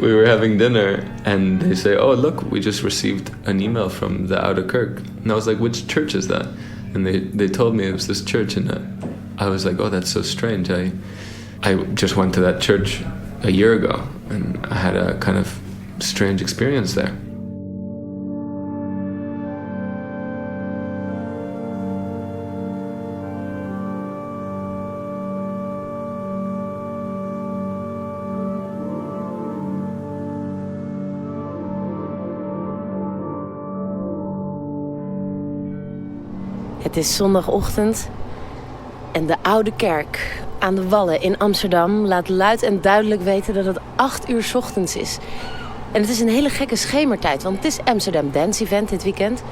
we were having dinner and they say, oh, look, we just received an email from the Oude Kerk. And I was like, which church is that? And they told me it was this church. And I was like, oh, that's so strange. I just went to that church a year ago and I had a kind of strange experience there. Het is zondagochtend en de Oude Kerk aan de Wallen in Amsterdam laat luid en duidelijk weten dat het 8:00 's ochtends is. En het is een hele gekke schemertijd, want het is Amsterdam Dance Event dit weekend.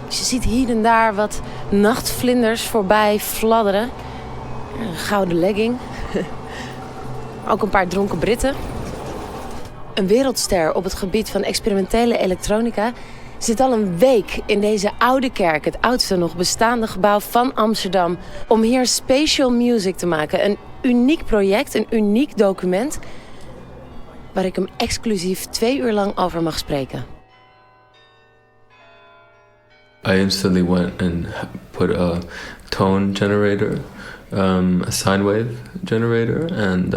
Dus je ziet hier en daar wat nachtvlinders voorbij fladderen. Een gouden legging. Ook een paar dronken Britten. Een wereldster op het gebied van experimentele elektronica zit al een week in deze Oude Kerk, het oudste nog bestaande gebouw van Amsterdam, om hier spatial music te maken. Een uniek project, een uniek document, waar ik hem exclusief 2 uur lang over mag spreken. I instantly went and put a tone generator, a sine wave generator, and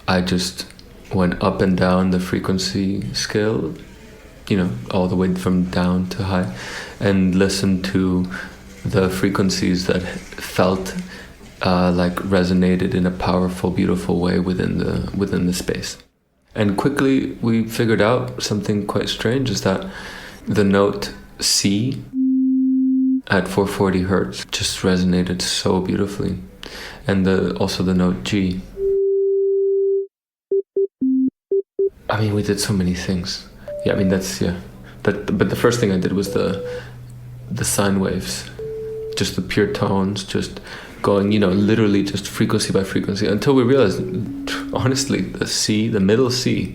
I just went up and down the frequency scale, all the way from down to high, and listened to the frequencies that felt like resonated in a powerful, beautiful way within the space. And quickly we figured out something quite strange, is that the note C at 440 hertz just resonated so beautifully, and also the note G. I mean, we did so many things. Yeah, I mean, but the first thing I did was the sine waves, just the pure tones, just going, literally just frequency by frequency, until we realized, honestly, the middle C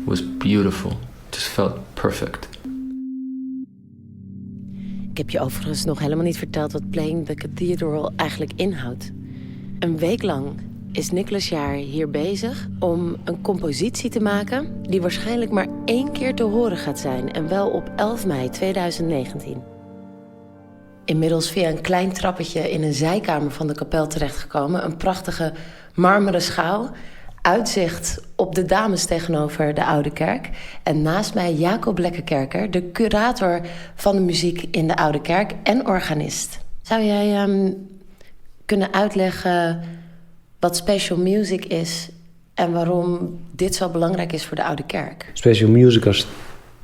was beautiful. Just felt perfect. Ik heb je overigens nog helemaal niet verteld wat Playing the Cathedral eigenlijk inhoudt. Een week lang is Nicolas Jaar hier bezig om een compositie te maken die waarschijnlijk maar 1 keer te horen gaat zijn, en wel op 11 mei 2019. Inmiddels via een klein trappetje in een zijkamer van de kapel terechtgekomen, een prachtige marmeren schaal, uitzicht op de dames tegenover de Oude Kerk. En naast mij Jacob Lekkerkerker, de curator van de muziek in de Oude Kerk en organist. Zou jij kunnen uitleggen wat special music is en waarom dit zo belangrijk is voor de Oude Kerk? Special music als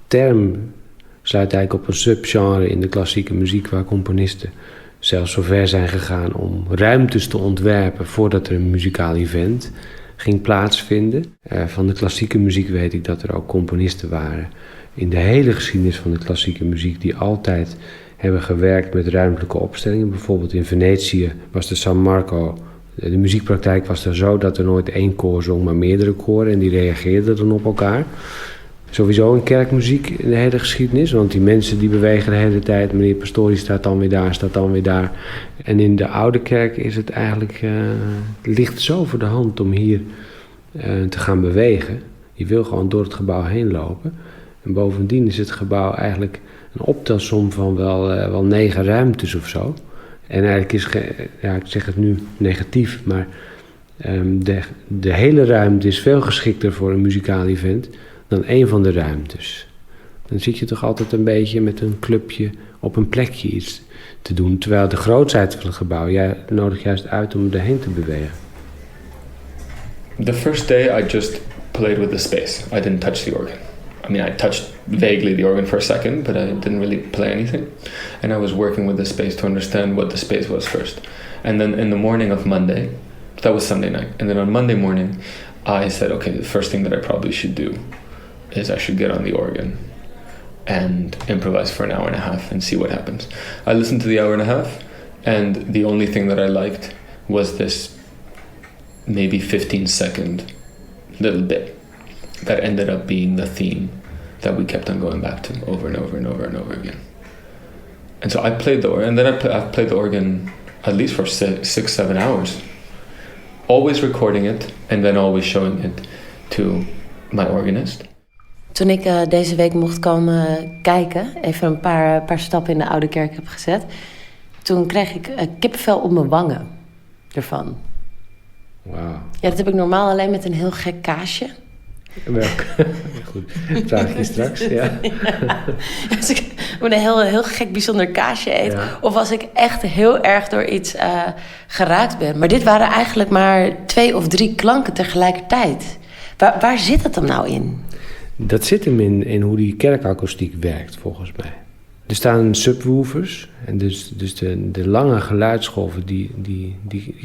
term sluit eigenlijk op een subgenre in de klassieke muziek, waar componisten zelfs zo ver zijn gegaan om ruimtes te ontwerpen voordat er een muzikaal event ging plaatsvinden. Van de klassieke muziek weet ik dat er ook componisten waren in de hele geschiedenis van de klassieke muziek die altijd hebben gewerkt met ruimtelijke opstellingen. Bijvoorbeeld in Venetië was de San Marco. De muziekpraktijk was er zo dat er nooit 1 koor zong, maar meerdere koren, en die reageerden dan op elkaar. Sowieso in kerkmuziek in de hele geschiedenis, want die mensen die bewegen de hele tijd. Meneer Pastori staat dan weer daar. En in de Oude Kerk is het eigenlijk, ligt zo voor de hand om hier te gaan bewegen. Je wil gewoon door het gebouw heen lopen. En bovendien is het gebouw eigenlijk een optelsom van wel 9 ruimtes of zo. En eigenlijk ik zeg het nu negatief, maar de hele ruimte is veel geschikter voor een muzikaal event dan 1 van de ruimtes. Dan zit je toch altijd een beetje met een clubje op een plekje iets te doen, terwijl de grootsheid van het gebouw nodigt juist uit om erheen te bewegen. The first day I just played with the space. I didn't touch the organ. I mean, I touched vaguely the organ for a second, but I didn't really play anything. And I was working with the space to understand what the space was first. And then in the morning of Monday, that was Sunday night, and then on Monday morning, I said, okay, the first thing that I probably should do is I should get on the organ and improvise for an hour and a half and see what happens. I listened to the hour and a half, and the only thing that I liked was this maybe 15-second little bit that ended up being the theme that we kept on going back to over and over and over and over again. And so I played the organ, and then I've played the organ at least for 6-7 hours, always recording it and then always showing it to my organist. Toen ik deze week mocht komen kijken, even een paar stappen in de Oude Kerk heb gezet, toen kreeg ik kippenvel op mijn wangen ervan. Wauw. Ja, dat heb ik normaal alleen met een heel gek kaasje. Welk? Goed, vraag ik je straks. Ja. Als ik met een heel gek bijzonder kaasje eet, Ja. of als ik echt heel erg door iets geraakt ben. Maar dit waren eigenlijk maar 2 of 3 klanken tegelijkertijd. Waar zit het hem nou in? Dat zit hem in hoe die kerkakoestiek werkt, volgens mij. Er staan subwoofers. En dus de lange geluidsgolven, die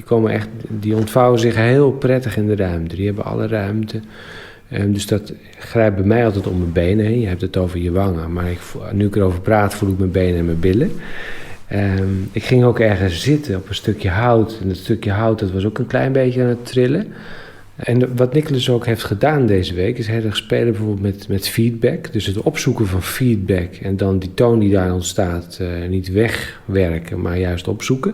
komen echt, die ontvouwen zich heel prettig in de ruimte. Die hebben alle ruimte. Dus dat grijpt bij mij altijd om mijn benen heen. Je hebt het over je wangen. Maar nu ik erover praat, voel ik mijn benen en mijn billen. Ik ging ook ergens zitten op een stukje hout. En dat stukje hout, dat was ook een klein beetje aan het trillen. En wat Nicholas ook heeft gedaan deze week, is heel erg spelen bijvoorbeeld met feedback. Dus het opzoeken van feedback en dan die toon die daar ontstaat niet wegwerken, maar juist opzoeken.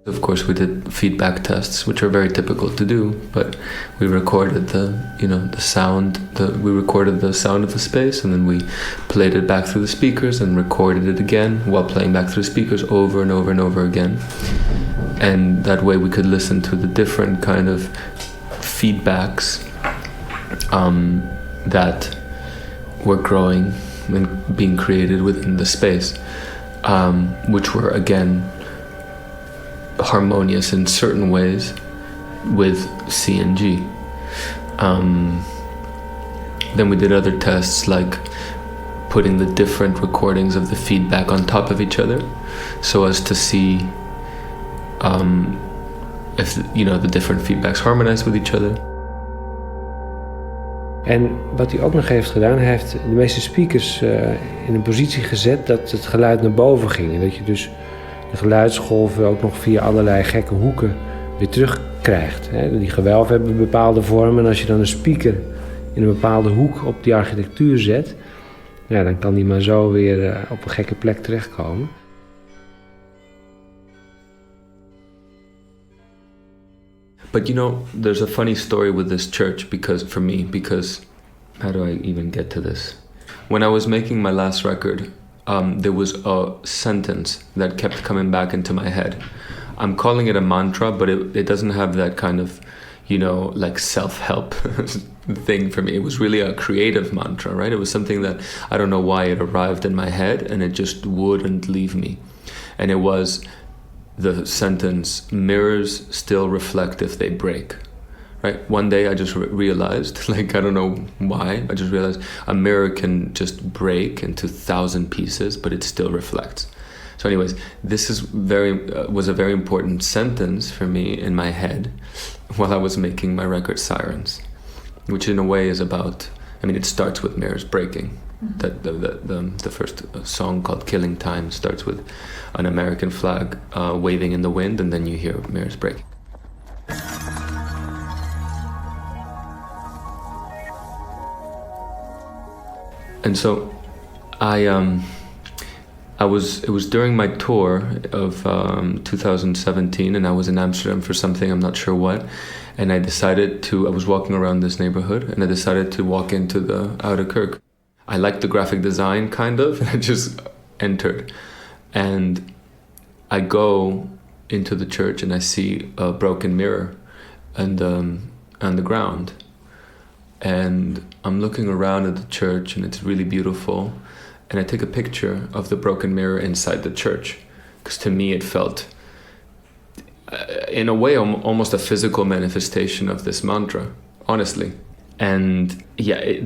Of course, we did feedback tests, which are very typical to do. But we recorded the sound. We recorded the sound of the space, and then we played it back through the speakers, and recorded it again while playing back through the speakers over and over and over again. And that way, we could listen to the different kind of feedbacks that were growing and being created within the space, which were again harmonious in certain ways with C and G. Then we did other tests like putting the different recordings of the feedback on top of each other so as to see if the different feedbacks harmonize with each other. En wat hij ook nog heeft gedaan, hij heeft de meeste speakers in een positie gezet dat het geluid naar boven ging. En dat je dus de geluidsgolven ook nog via allerlei gekke hoeken weer terugkrijgt. Die gewelven hebben bepaalde vormen en als je dan een speaker in een bepaalde hoek op die architectuur zet, ja, dan kan die maar zo weer op een gekke plek terechtkomen. But there's a funny story with this church because how do I even get to this? When I was making my last record, there was a sentence that kept coming back into my head. I'm calling it a mantra, but it doesn't have that kind of, like self-help thing for me. It was really a creative mantra, right? It was something that, I don't know why it arrived in my head and it just wouldn't leave me. And it was the sentence, mirrors still reflect if they break. Right? One day I just realized, I don't know why, I just realized a mirror can just break into 1,000 pieces, but it still reflects. So anyways, this is was a very important sentence for me in my head while I was making my record Sirens, which in a way is about, it starts with mirrors breaking. Mm-hmm. The first song called Killing Time starts with an American flag waving in the wind, and then you hear mirrors breaking. And so it was during my tour of 2017, and I was in Amsterdam for something, I'm not sure what, and I was walking around this neighborhood, and I decided to walk into the Oude Kerk. I liked the graphic design, kind of, and I just entered. And I go into the church, and I see a broken mirror on the ground. And I'm looking around at the church, and it's really beautiful. And I take a picture of the broken mirror inside the church, because to me it felt, in a way, almost a physical manifestation of this mantra, honestly. And yeah,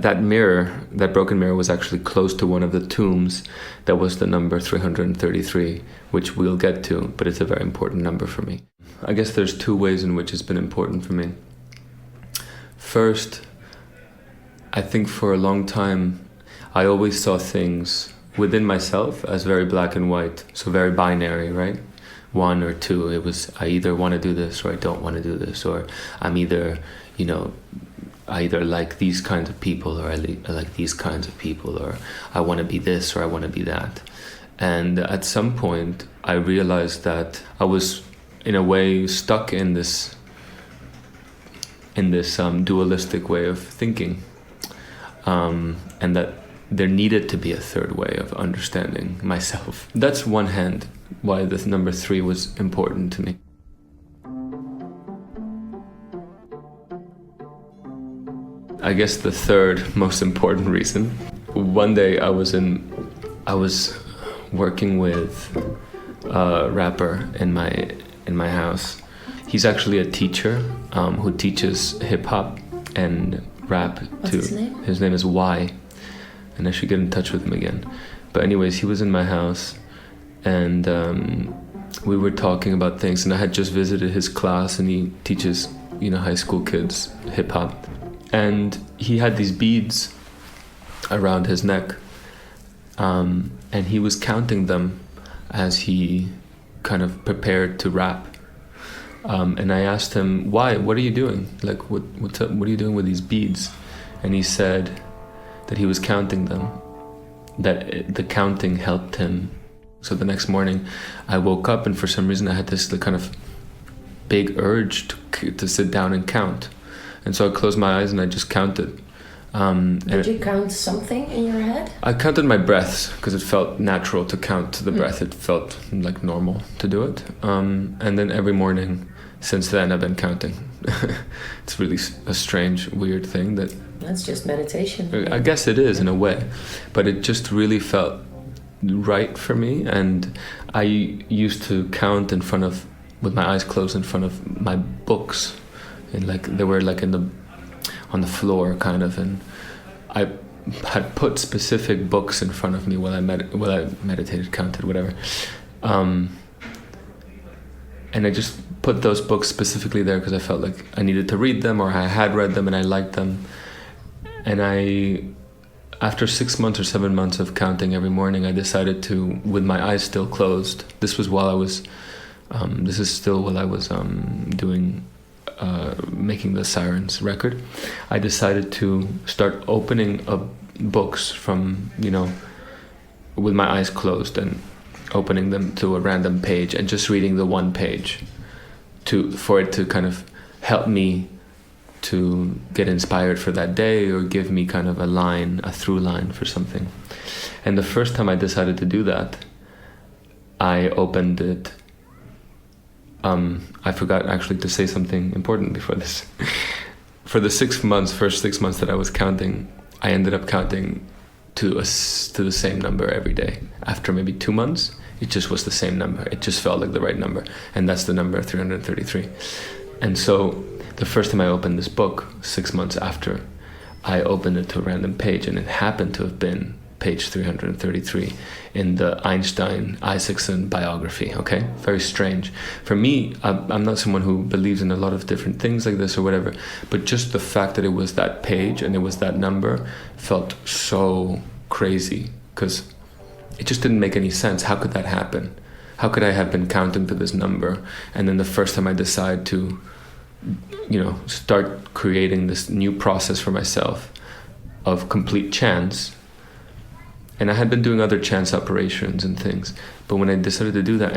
that mirror, that broken mirror, was actually close to one of the tombs that was the number 333, which we'll get to, but it's a very important number for me. I guess there's 2 ways in which it's been important for me. First, I think for a long time, I always saw things within myself as very black and white, so very binary, right? 1 or 2. It was, I either want to do this or I don't want to do this, or I'm either, I either like these kinds of people or I like these kinds of people, or I want to be this or I want to be that. And at some point, I realized that I was in a way stuck in this dualistic way of thinking, and that there needed to be a third way of understanding myself. That's one hand why the number 3 was important to me. I guess the third most important reason. One day I was working with a rapper in my house. He's actually a teacher who teaches hip hop and rap too. What's his name? His name is Y, and I should get in touch with him again. But anyways, he was in my house, and we were talking about things. And I had just visited his class, and he teaches, high school kids hip hop. And he had these beads around his neck, and he was counting them as he kind of prepared to rap. And I asked him, why? What are you doing? Like, what are you doing with these beads? And he said that he was counting them, that the counting helped him. So the next morning I woke up, and for some reason I had this kind of big urge to sit down and count. And so I closed my eyes and I just counted. Did you count something in your head? I counted my breaths because it felt natural to count the breath. It felt like normal to do it. And then every morning since then I've been counting. It's really a strange, weird thing that... That's just meditation. I guess it is in a way. But it just really felt right for me. And I used to count with my eyes closed in front of my books. And they were on the floor kind of, and I had put specific books in front of me while I meditated, counted, whatever, and I just put those books specifically there because I felt like I needed to read them, or I had read them and I liked them. And after 6 months or 7 months of counting every morning, I decided to, with my eyes still closed, this is still while I was doing making the Sirens record, I decided to start opening up books from, with my eyes closed and opening them to a random page and just reading the one page for it to kind of help me to get inspired for that day, or give me kind of a through line for something. And the first time I decided to do that, I opened it. I forgot actually to say something important before this. For the first 6 months that I was counting, I ended up counting to the same number every day. After maybe 2 months, it just was the same number. It just felt like the right number. And that's the number 333. And so the first time I opened this book, 6 months after, I opened it to a random page, and it happened to have been page 333 in the Einstein-Isaacson biography, okay? Very strange. For me, I'm not someone who believes in a lot of different things like this or whatever, but just the fact that it was that page and it was that number felt so crazy, because it just didn't make any sense. How could that happen? How could I have been counting to this number, and then the first time I decide to, start creating this new process for myself of complete chance. And I had been doing other chance operations and things, but when I decided to do that,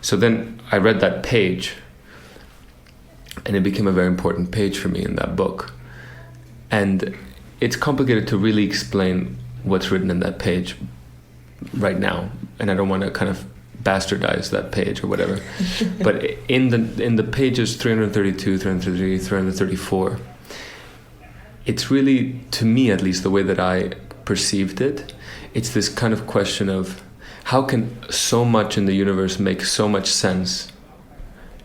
so then I read that page, and it became a very important page for me in that book. And it's complicated to really explain what's written in that page right now, and I don't want to kind of bastardize that page or whatever. But in the pages 332, 333, 334, it's really, to me at least, the way that I perceived it, it's this kind of question of how can so much in the universe make so much sense,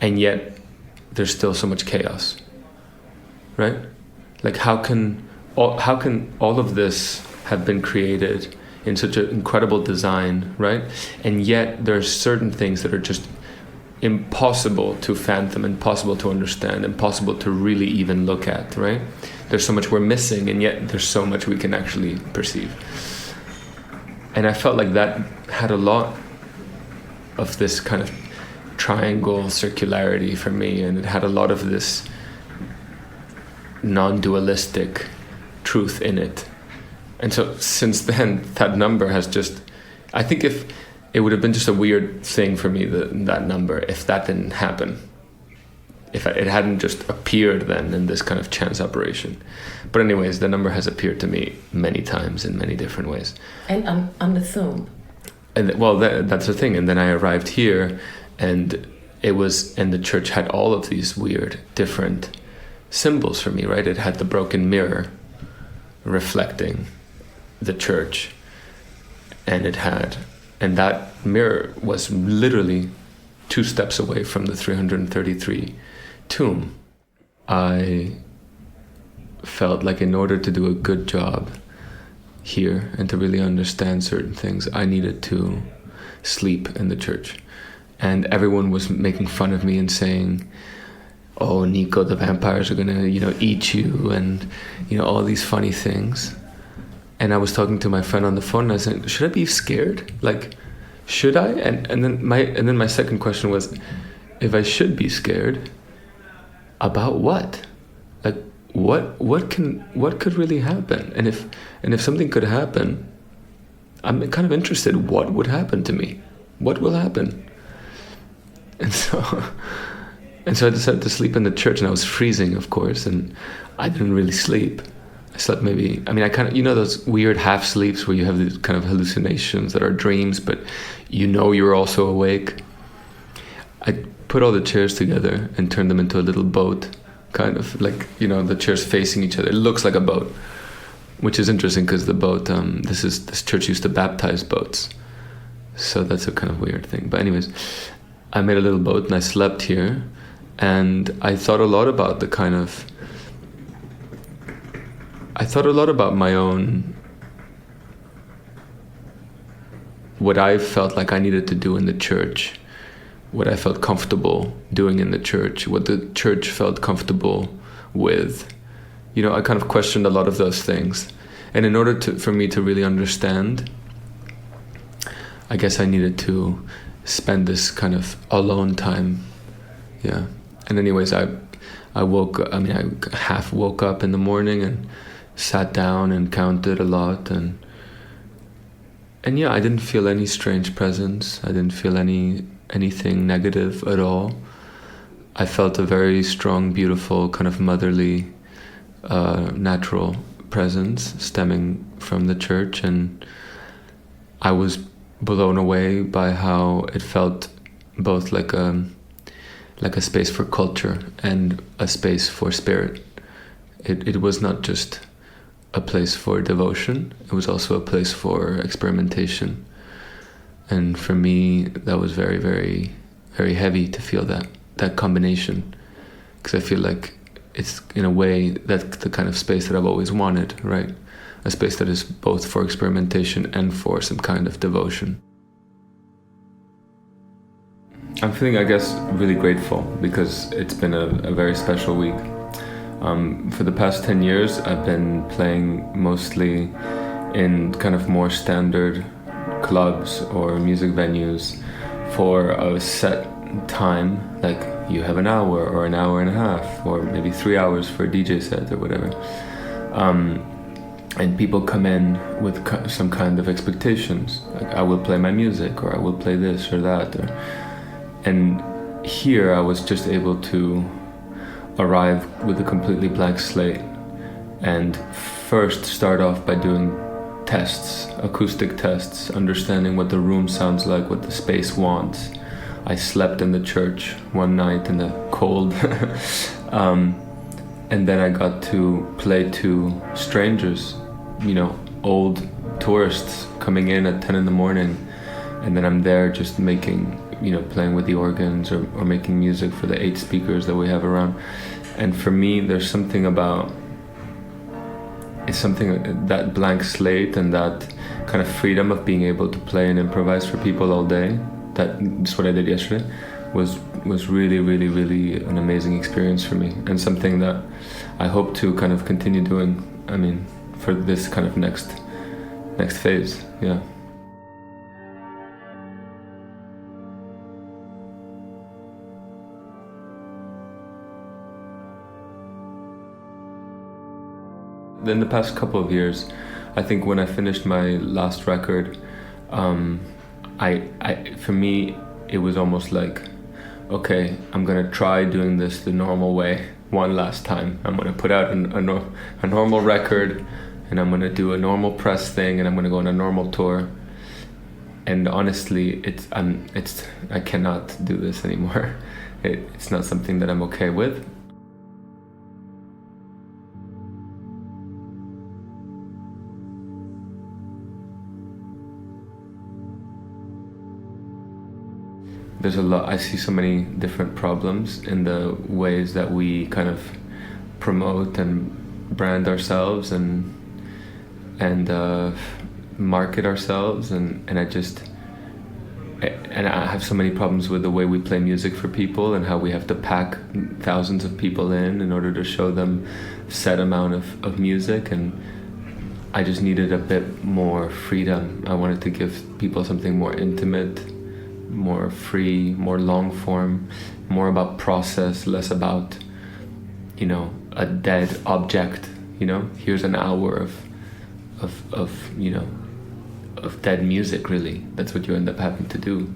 and yet there's still so much chaos, right? Like how can all of this have been created in such an incredible design, right? And yet there's certain things that are just impossible to fathom, impossible to understand, impossible to really even look at, right? There's so much we're missing, and yet there's so much we can actually perceive. And I felt like that had a lot of this kind of triangle circularity for me, and it had a lot of this non-dualistic truth in it. And so since then, that number has just, I think if it would have been just a weird thing for me, that number, if that didn't happen. If it hadn't just appeared then in this kind of chance operation. But anyways, the number has appeared to me many times in many different ways. And on the thumb. And well, that's the thing. And then I arrived here, and the church had all of these weird, different symbols for me, right? It had the broken mirror reflecting the church, and that mirror was literally 2 steps away from the 333 tomb. I felt like in order to do a good job here and to really understand certain things, I needed to sleep in the church. And everyone was making fun of me and saying, oh, Nico, the vampires are gonna, eat you, and, all these funny things. And I was talking to my friend on the phone, and I said, should I be scared? Like, should I? And then my second question was, if I should be scared, about what? Like, what could really happen? And if something could happen, I'm kind of interested. What would happen to me? What will happen? And so I decided to sleep in the church, and I was freezing, of course, and I didn't really sleep. I slept maybe, I kind of, those weird half sleeps where you have these kind of hallucinations that are dreams, but you're also awake. I put all the chairs together and turned them into a little boat, kind of like, the chairs facing each other. It looks like a boat, which is interesting because the boat, this church used to baptize boats. So that's a kind of weird thing. But anyways, I made a little boat and I slept here, and I thought a lot about my own, what I felt like I needed to do in the church, what I felt comfortable doing in the church, what the church felt comfortable with. I kind of questioned a lot of those things. And in order for me to really understand, I guess I needed to spend this kind of alone time. Yeah. And anyways, I half woke up in the morning and sat down and counted a lot, and yeah, I didn't feel any strange presence. I didn't feel anything negative at all. I felt a very strong, beautiful, kind of motherly, natural presence stemming from the church, and I was blown away by how it felt both like a space for culture and a space for spirit. It was not just a place for devotion, it was also a place for experimentation. And for me, that was very, very, very heavy to feel that combination, because I feel like it's, in a way, that's the kind of space that I've always wanted, right? A space that is both for experimentation and for some kind of devotion. I'm feeling, I guess, really grateful because it's been a very special week. For the past 10 years, I've been playing mostly in kind of more standard clubs or music venues for a set time, like you have an hour or an hour and a half or maybe 3 hours for a DJ set or whatever. And people come in with some kind of expectations, like I will play my music or I will play this or that. And here I was just able to arrive with a completely blank slate and first start off by doing tests, acoustic tests, understanding what the room sounds like, what the space wants. I slept in the church one night in the cold and then I got to play to strangers, old tourists coming in at 10 in the morning, and then I'm there just playing with the organs or making music for the 8 speakers that we have around. And for me, there's something about, that blank slate and that kind of freedom of being able to play and improvise for people all day. That's what I did yesterday, was really, really, really an amazing experience for me, and something that I hope to kind of continue doing, for this kind of next phase, yeah. In the past couple of years, I think when I finished my last record, for me, it was almost like, okay, I'm gonna try doing this the normal way one last time. I'm gonna put out a normal record, and I'm gonna do a normal press thing, and I'm gonna go on a normal tour. And honestly, I cannot do this anymore. It's not something that I'm okay with. There's a lot, I see so many different problems in the ways that we kind of promote and brand ourselves and market ourselves, and I have so many problems with the way we play music for people and how we have to pack thousands of people in order to show them a set amount of music, and I just needed a bit more freedom. I wanted to give people something more intimate, more free, more long form, more about process, less about, a dead object. Here's an hour of dead music. Really, that's what you end up having to do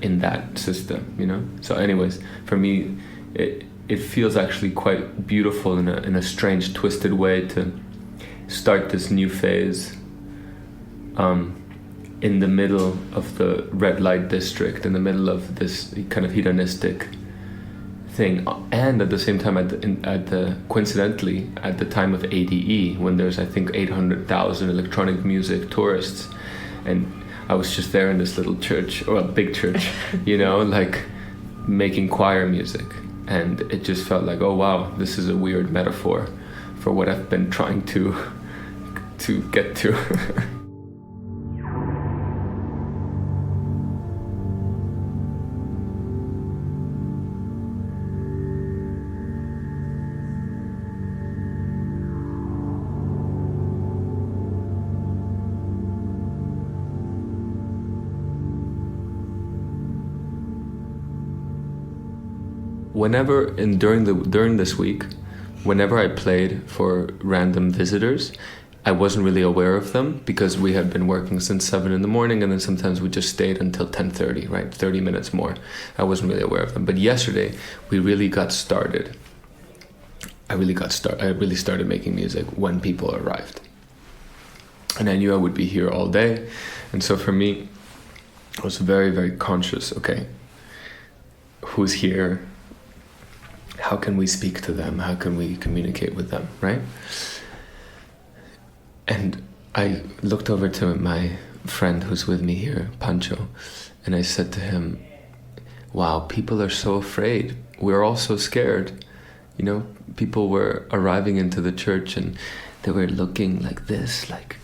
in that system. So anyways, for me, it feels actually quite beautiful in a strange, twisted way to start this new phase in the middle of the red light district, in the middle of this kind of hedonistic thing, and at the same time, coincidentally, at the time of ADE, when there's, I think, 800,000 electronic music tourists, and I was just there in this little church, or a big church, like making choir music, and it just felt like, oh wow, this is a weird metaphor for what I've been trying to get to. During this week, whenever I played for random visitors, I wasn't really aware of them because we had been working since 7 a.m, and then sometimes we just stayed until 10:30, right? 30 minutes more. I wasn't really aware of them. But yesterday, we really got started. I really started making music when people arrived. And I knew I would be here all day. And so for me, I was very, very conscious, okay, who's here? How can we speak to them? How can we communicate with them, right? And I looked over to my friend who's with me here, Pancho, and I said to him, wow, people are so afraid. We're all so scared. People were arriving into the church and they were looking like this, like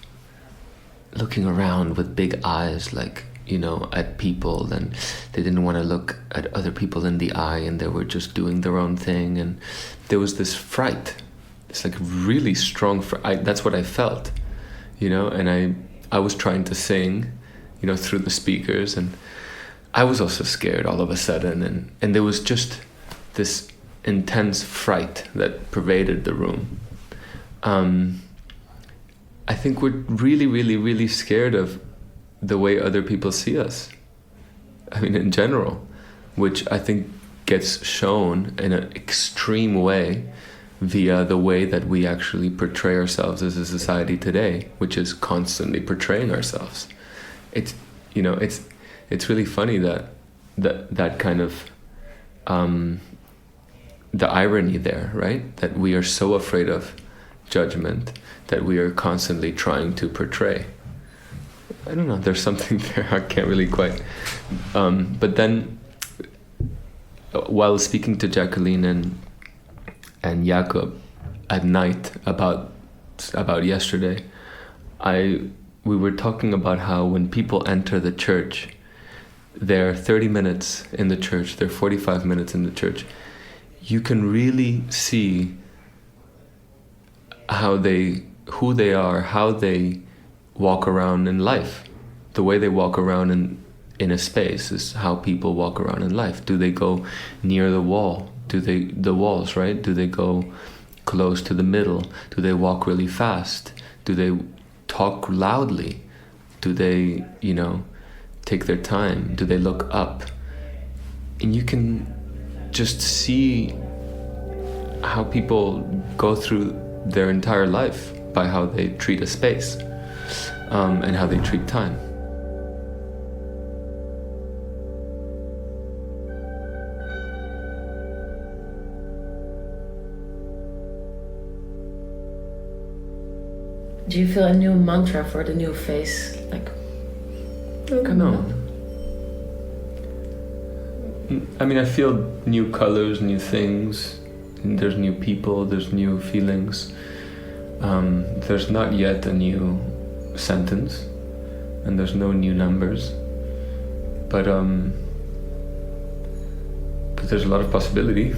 looking around with big eyes, like, at people, and they didn't want to look at other people in the eye, and they were just doing their own thing, and there was this fright. It's like really strong fright. That's what I felt, and I was trying to sing, through the speakers, and I was also scared all of a sudden, and there was just this intense fright that pervaded the room. I think we're really, really, really scared of the way other people see us. I mean, in general, which I think gets shown in an extreme way via the way that we actually portray ourselves as a society today, which is constantly portraying ourselves. It's really funny that kind of the irony there, right? That we are so afraid of judgment that we are constantly trying to portray. I don't know, there's something there, I can't really quite. But then, while speaking to Jacqueline and Jacob at night about yesterday, we were talking about how when people enter the church, they're 30 minutes in the church, they're 45 minutes in the church. You can really see who they are, how they walk around in life. The way they walk around in a space is how people walk around in life. Do they go near the wall? The walls, right? Do they go close to the middle? Do they walk really fast? Do they talk loudly? Do they, take their time? Do they look up? And you can just see how people go through their entire life by how they treat a space, and how they treat time. Do you feel a new mantra for the new phase? Like, No. I mean, I feel new colors, new things. And there's new people, there's new feelings. There's not yet a new sentence, and there's no new numbers. But there's a lot of possibility.